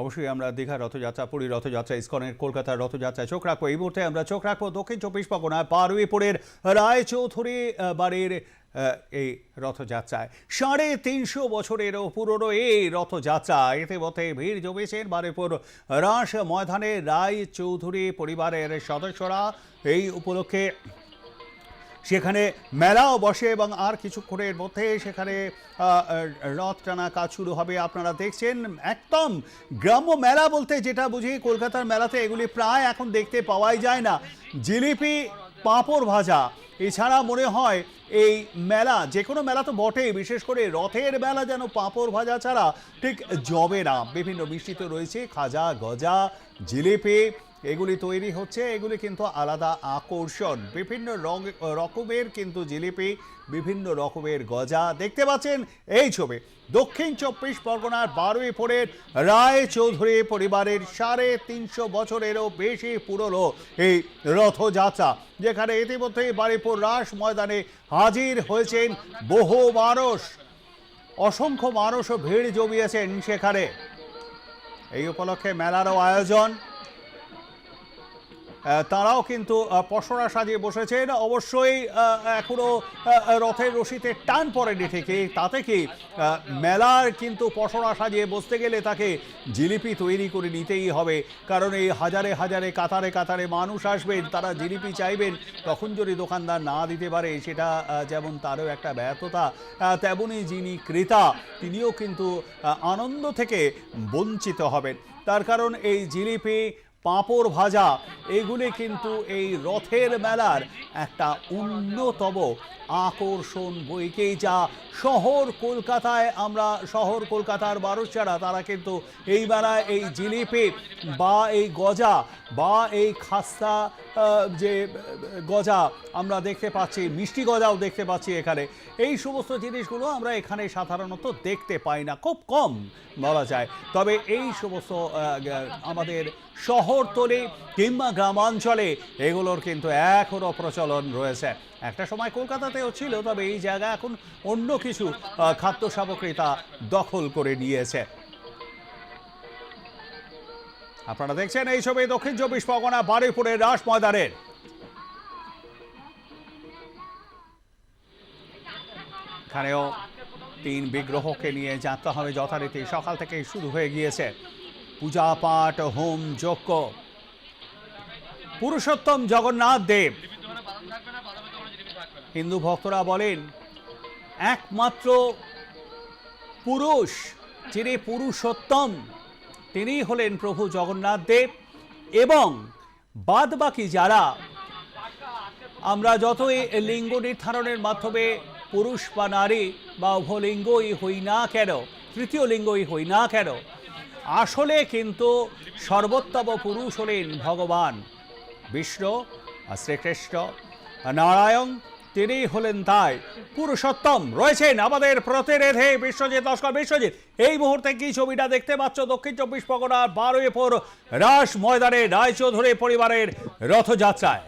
অবশ্যই আমরা দীঘার রথযাত্রা, পুরীর রথযাত্রা, ইসকনের কলকাতার রথযাত্রায় চোখ রাখবো। এই মুহূর্তে আমরা চোখ রাখবো দক্ষিণ চব্বিশ পরগনার বারুইপুরের রায়চৌধুরী বাড়ির এই রথযাত্রায়। ৩৫০ বছরেরও পুরনো এই রথযাত্রা, ইতিমধ্যে ভিড় জমেছেন বারুইপুর রাস ময়দানে। রায়চৌধুরী পরিবারের সদস্যরা এই উপলক্ষে সেখানে মেলাও বসে এবং আর কিছুক্ষণের মধ্যে সেখানে রথ টানা কাজ শুরু হবে। আপনারা দেখছেন একদম গ্রাম্য মেলা বলতে যেটা বুঝি, কলকাতার মেলাতে এগুলি প্রায় এখন দেখতে পাওয়াই যায় না। জিলিপি, পাঁপড় ভাজা, এছাড়া মনে হয় এই মেলা, যে কোনো মেলা তো বটেই, বিশেষ করে রথের মেলা যেন পাঁপড় ভাজা ছাড়া ঠিক জবে না। বিভিন্ন মিষ্টি তো রয়েছে, খাজা, গজা, জিলিপি, এগুলি তৈরি হচ্ছে। এগুলি কিন্তু আলাদা আকর্ষণ, বিভিন্ন রকমের কিন্তু জিলিপি, বিভিন্ন রকমের গজা দেখতে পাচ্ছেন এই ছবি। দক্ষিণ চব্বিশ পরগনার বারুইপুরের রায়চৌধুরী পরিবারের ৩৫০ বছরেরও বেশি পুরনো এই রথযাত্রা, যেখানে ইতিমধ্যেই বারুইপুর রাস ময়দানে হাজির হয়েছেন বহু মানুষ। অসংখ্য মানুষও ভিড় জমিয়েছেন সেখানে। এই উপলক্ষে মেলারও আয়োজন, তারাও কিন্তু পসরা সাজিয়ে বসেছেন। অবশ্যই এখনো রথের রশিতে টান পড়েনি ঠিকই, তাতে কি মেলার কিন্তু পসরা সাজিয়ে বসতে গেলে তাকে জিলিপি তৈরি করে নিতেই হবে, কারণ এই হাজারে হাজারে কাতারে কাতারে মানুষ আসবেন, তারা জিলিপি চাইবেন। তখন যদি দোকানদার না দিতে পারে, সেটা যেমন তারও একটা ব্যর্থতা, তেমনই যিনি ক্রেতা তিনিও কিন্তু আনন্দ থেকে বঞ্চিত হবেন। তার কারণ এই জিলিপি, পাঁপড় ভাজা, এগুলি কিন্তু এই রথের মেলার একটা অন্যতম আকর্ষণ বইকেই। যা শহর কলকাতায়, আমরা শহর কলকাতার মানুষ যারা, তারা কিন্তু এই মেলায় এই জিলিপি বা এই গজা বা এই খাস্তা, যে গজা আমরা দেখতে পাচ্ছি, মিষ্টি গজাও দেখতে পাচ্ছি এখানে, এই সমস্ত জিনিসগুলো আমরা এখানে সাধারণত দেখতে পাই না, খুব কম বলা যায়। তবে এই সমস্ত আমাদের শহরতলি কিংবা গ্রামাঞ্চলে এগুলোর কিন্তু এখনও প্রচলন রয়েছে। একটা সময় কলকাতাতেও ছিল, তবে এই জায়গা এখন অন্য কিছু খাদ্য সামগ্রী তা দখল করে নিয়েছে। আপনারা দেখছেন এই ছবি দক্ষিণ চব্বিশ পরগনা বারুইপুরের রাস ময়দানের। এখানেও ৩ বিগ্রহকে নিয়ে যাত্রা হবে যথারীতি। সকাল থেকেই শুরু হয়ে গিয়েছে পূজা পাঠ, হোম যজ্ঞ। পুরুষোত্তম জগন্নাথ দেব, হিন্দু ভক্তরা বলেন একমাত্র পুরুষ যিনি পুরুষোত্তম, তিনি হলেন প্রভু জগন্নাথ দেব। এবং বাদ বাকি যারা, আমরা যতই লিঙ্গ নির্ধারণের মাধ্যমে পুরুষ বা নারী বা উভলিঙ্গই হই না কেন, তৃতীয় লিঙ্গই হই না কেন, আসলে কিন্তু সর্বোত্তম পুরুষ হলেন ভগবান বিষ্ণু, শ্রীকৃষ্ণ, নারায়ণ, তিনি হলেন তাই পুরুষোত্তম। রয়েছেন আমাদের প্রতিনিধি বিশ্বজিৎ লস্কর। বিশ্বজিৎ, এই মুহূর্তে কি ছবিটা দেখতে পাচ্ছ দক্ষিণ চব্বিশ পরগনার বারুইপুর রাস ময়দানে রায়চৌধুরী পরিবারের রথযাত্রায়?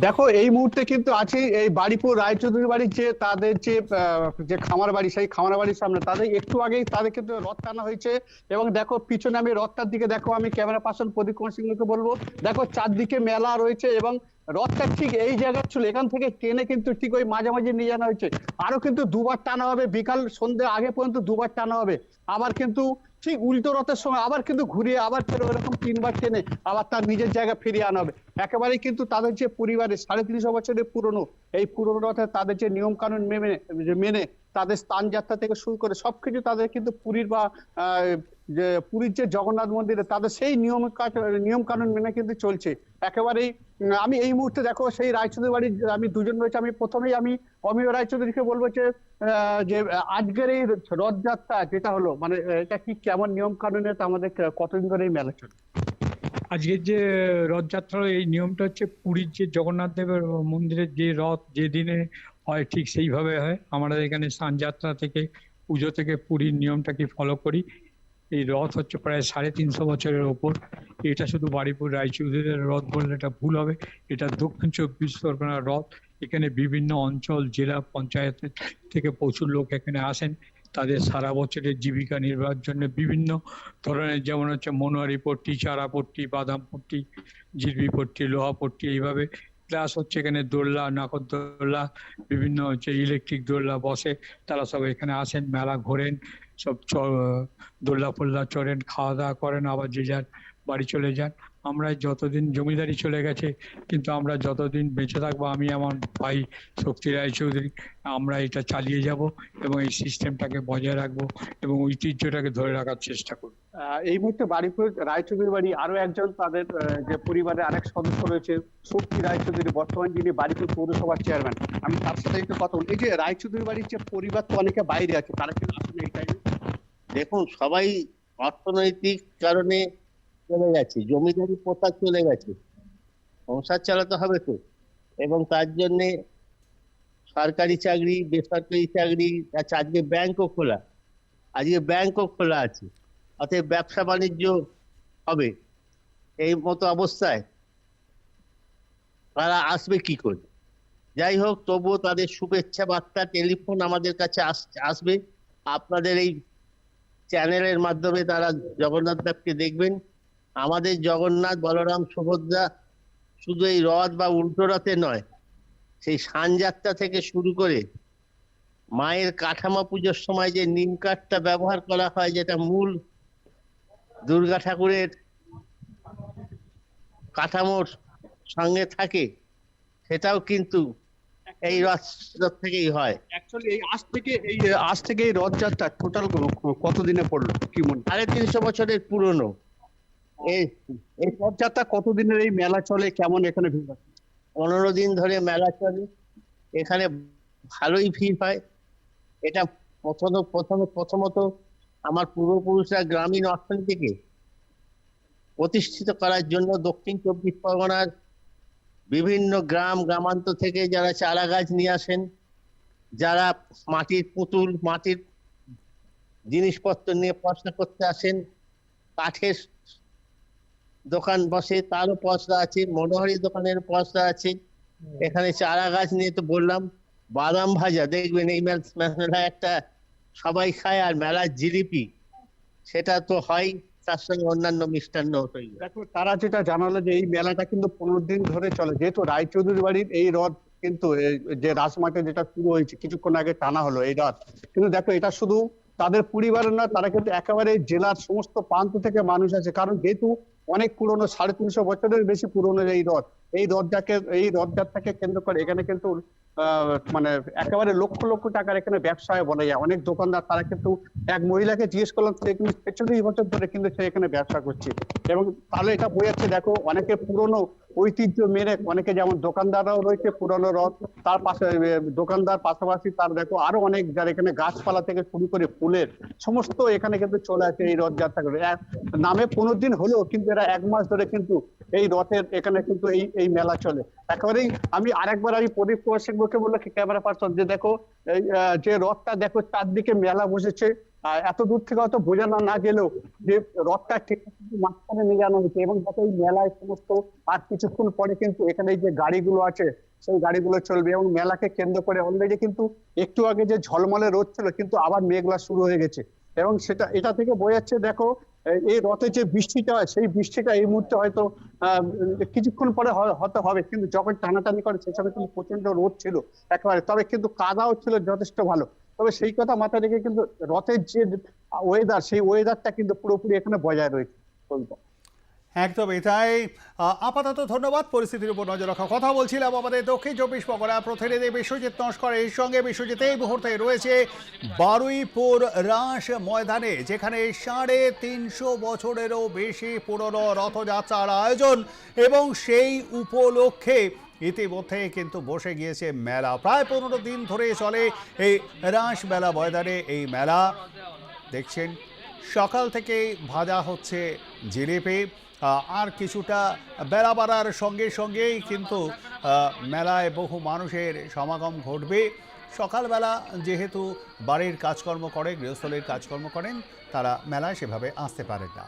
দেখো, এই মুহূর্তে কিন্তু আছি এই বারুইপুর রায়চৌধুরী বাড়ির যে তাদের যে খামার বাড়ি, সেই খামার বাড়ির সামনে। তাদের একটু আগেই তাদের কিন্তু রথ টানা হয়েছে। এবং দেখো পিছনে, আমি রথটার দিকে দেখো, আমি ক্যামেরা পার্সন প্রদীপ কুমার সিংহকে বলবো, দেখো চারদিকে মেলা রয়েছে এবং রথটা ঠিক এই জায়গায় ছিল। এখান থেকে টেনে কিন্তু ঠিক ওই মাঝামাঝি নিয়ে জানা হয়েছে। আরো কিন্তু দুবার টানা হবে, বিকাল সন্ধ্যে আগে পর্যন্ত দুবার টানা হবে। আবার কিন্তু ঠিক উল্টো রথের সময় আবার কিন্তু ঘুরিয়ে আবার ফের ওরকম 3বার টেনে আবার তার নিজের জায়গা ফিরিয়ে আনা হবে। একেবারেই কিন্তু তাদের যে পরিবারের ৩৫০ বছরের পুরনো এই পুরনো রথে তাদের যে নিয়ম কানুন মেনে তাদের স্থান যাত্রা থেকে শুরু করে সবকিছু তাদের কিন্তু পুরীর বা পুরীর যে জগন্নাথ মন্দিরে তাদের সেই নিয়ম কানুন মেনে কিন্তু চলছে একেবারেই। আমি এই মুহূর্তে দেখো সেই রায়চৌধুরী বাড়ির আমি দুজন রয়েছে। আমি প্রথমেই আমি অমিয় রায়চৌধুরীকে বলবো যে আজকের এই রথযাত্রা যেটা হলো, মানে এটা কি কেমন নিয়ম কানুনে, আমাদের কতদিন ধরে এই মেলা চলে? আজকের যে রথযাত্রার এই নিয়মটা হচ্ছে, পুরীর যে জগন্নাথ দেবের মন্দিরের যে রথ যে দিনে হয় ঠিক সেইভাবে হয়। আমরা এখানে স্নানযাত্রা থেকে, পুজো থেকে পুরীর নিয়মটাকে ফলো করি। এই রথ হচ্ছে প্রায় ৩৫০ বছরের ওপর। এটা শুধু বারুইপুর রায়চৌধুরীর রথ বললে এটা ভুল হবে, এটা দক্ষিণ চব্বিশ পরগনার রথ। এখানে বিভিন্ন অঞ্চল, জেলা পঞ্চায়েত থেকে প্রচুর লোক এখানে আসেন তাদের সারা বছরের জীবিকা নির্বাহের জন্য বিভিন্ন ধরনের, যেমন হচ্ছে মনোহারি পট্টি, চারা পট্টি, বাদাম পট্টি, জিরবি পট্টি, লোহা পট্টি, এইভাবে ক্লাস হচ্ছে। এখানে দোলনা, নাগরদোলনা, বিভিন্ন হচ্ছে ইলেকট্রিক দোলনা বসে, তারা সব এখানে আসেন, মেলা ঘোরেন, সব দোলনা ফোলনা চড়েন, খাওয়া দাওয়া করেন, আবার যে যার বাড়ি চলে যান। আমরা যতদিন জমিদারি চলে গেছে, কিন্তু আমরা যতদিন বেঁচে থাকবো, আমি আমার ভাই শক্তি রায়চৌধুরী, আমরা এটা চালিয়ে যাব এবং এই সিস্টেমটাকে বজায় রাখবো এবং ঐতিহ্যটাকে ধরে রাখার চেষ্টা করব। এই মুহূর্তে বাড়িপুর রায়চৌধুরী বাড়ি আরো একজন তাদের যে পরিবারের আরেক সদস্য রয়েছে শক্তি রায়চৌধুরী, বর্তমান যিনি বাড়িপুর পৌরসভার চেয়ারম্যান। আমি তার সাথে একটু কথা বলি। এই যে রায়চৌধুরী বাড়ির যে পরিবার তো অনেকে বাইরে আছে, তারা কিন্তু আসলে এই টাইমে দেখুন, সবাই অর্থনৈতিক কারণে চলে গেছে, জমিদারি প্রথা চলে গেছে, সংসার চালাতে হবে তো, এবং তার জন্য সরকারি চাকরি, বেসরকারি চাকরি, আজকে ব্যাংকও খোলা আছে, অতএব ব্যবসা বাণিজ্য হবে। এই মতো অবস্থায় তারা আসবে কি করে? যাই হোক, তবুও তাদের শুভেচ্ছা বার্তা টেলিফোন আমাদের কাছে আসবে। আপনাদের এই চ্যানেলের মাধ্যমে তারা জগন্নাথ দেবকে দেখবেন। আমাদের জগন্নাথ, বলরাম, সুভদ্রা শুধু এই রথ বা উল্টো রথে নয়, সেই সানযাত্রা থেকে শুরু করে মায়ের কাঠামো পুজোর সময় যে নিম কাঠটা ব্যবহার করা হয়, যেটা মূল দুর্গা ঠাকুরের কাঠামোর সঙ্গে থাকে, সেটাও কিন্তু এই রথ থেকেই হয়। অ্যাকচুয়ালি আজ থেকে এই রথযাত্রা টোটাল কতদিনে পড়লো কি মনে? 350 বছরের পুরনো এই এই রথযাত্রা কতদিনের এই মেলা চলে, কেমন এখানে ভিড় হয়? 15 দিন ধরে মেলা চলে। এখানে ভালোই ভিড় হয়। এটা প্রথমত আমার পূর্বপুরুষরা গ্রামীণ অর্থনীতিকে প্রতিষ্ঠিত করার জন্য দক্ষিণ 24 পরগনার বিভিন্ন গ্রামান্তর থেকে যারা চারা গাছ নিয়ে আসেন, যারা মাটির পুতুল, মাটির জিনিসপত্র নিয়ে পয়সা করতে আসেন, কাঠের দোকান বসে, তারও পয়সা আছে, মনোহারি দোকানের পয়সা আছে। এখানে চারা গাছ নিয়ে তো বললাম, বাদাম ভাজা দেখবেন এই মেলা একটা সবাই খায়, আর মেলার জিলিপি সেটা তো হয়, তার সঙ্গে অন্যান্য মিষ্টান্ন তৈরি। দেখো, তারা যেটা জানালো যে এই মেলাটা কিন্তু 15 দিন ধরে চলে, যেহেতু রায়চৌধুরী বাড়ির এই রথ কিন্তু যে রাজমাঠে যেটা শুরু হয়েছে কিছুক্ষণ আগে টানা হলো এই রথ, কিন্তু দেখো এটা শুধু তাদের পরিবারের না, তারা কিন্তু একেবারে জেলার সমস্ত প্রান্ত থেকে মানুষ আছে, কারণ যেহেতু অনেক পুরনো, 350 বছরের বেশি পুরনো এই রথযাত্রাকে কেন্দ্র করে এখানে কিন্তু মানে একেবারে লক্ষ লক্ষ টাকার এখানে ব্যবসায় বলা যায়। অনেক দোকানদার, তারা কিন্তু এক মহিলাকে জিজ্ঞেস করলাম, সে কিন্তু 46 বছর ধরে কিন্তু সে এখানে ব্যবসা করছে, এবং তাহলে এটা বোঝাচ্ছে দেখো অনেকে পুরনো ঐতিহ্য মেনে, অনেকে যেমন দোকানদাররাও রয়েছে পুরনো রথ, তার পাশে দোকানদার পাশাপাশি তার দেখো আরো অনেক যারা এখানে গাছপালা থেকে শুরু করে ফুলের সমস্ত এখানে কিন্তু চলে আসে এই রথযাত্রা করে। নামে 15 দিন হলেও কিন্তু এরা 1 মাস ধরে কিন্তু এই রথের এখানে কিন্তু এই মেলা চলে। একেবারেই আমি আরেকবার প্রদীপ কুমার সিং কে বললো কি ক্যামেরা পার্সন, যে দেখো যে রথটা দেখো চারদিকে মেলা বসেছে, এত দূর থেকে হয়তো বোঝানো না গেলেও যে রথটা ঠিক মাঝখানে নিয়ে যাওয়া হয়েছে, এবং দেখো এই মেলায় সমস্ত আর কিছুক্ষণ পরে কিন্তু এখানে যে গাড়িগুলো আছে সেই গাড়িগুলো চলবে, এবং মেলাকে কেন্দ্র করে অলরেডি কিন্তু একটু আগে যে ঝলমলে রোদ ছিল কিন্তু আবার মেঘলা শুরু হয়ে গেছে, এবং এটা থেকে বোঝাচ্ছে দেখো এই রথে যে বৃষ্টিটা হয় সেই বৃষ্টিটা এই মুহূর্তে হয়তো কিছুক্ষণ পরে হতে হবে, কিন্তু যখন টানাটানি করে সেই সময় কিন্তু প্রচন্ড রোদ ছিল একেবারে, তবে কিন্তু কাদাও ছিল যথেষ্ট ভালো। তবে সেই কথা মাথায় রেখে কিন্তু রথের যে ওয়েদার, সেই ওয়েদারটা কিন্তু পুরোপুরি এখানে বজায় রয়েছে। একদমই তাই। আপাতত ধন্যবাদ। পরিস্থিতির উপর নজর রাখা কথা বলছিলাম আমাদের দক্ষিণ 24 পরগনা প্রতিনিধি বিশ্বজিৎ নস্কর। এর সঙ্গে বিশ্বজিৎ এই মুহূর্তে রয়েছে বারুইপুর রাস ময়দানে, যেখানে 350 বছরেরও বেশি পুরনো রথযাত্রার আয়োজন, এবং সেই উপলক্ষে ইতিমধ্যে কিন্তু বসে গিয়েছে মেলা। প্রায় 15 দিন ধরে চলে এই রাস মেলা ময়দানে। এই মেলা দেখছেন সকাল থেকেই ভাজা হচ্ছে জিলিপি, আর কিছুটা বেলা বাড়ার সঙ্গে সঙ্গেই কিন্তু মেলায় বহু মানুষের সমাগম ঘটবে। সকালবেলা যেহেতু বাড়ির কাজকর্ম করে, গৃহস্থলীর কাজকর্ম করেন, তারা মেলায় সেভাবে আসতে পারেন না।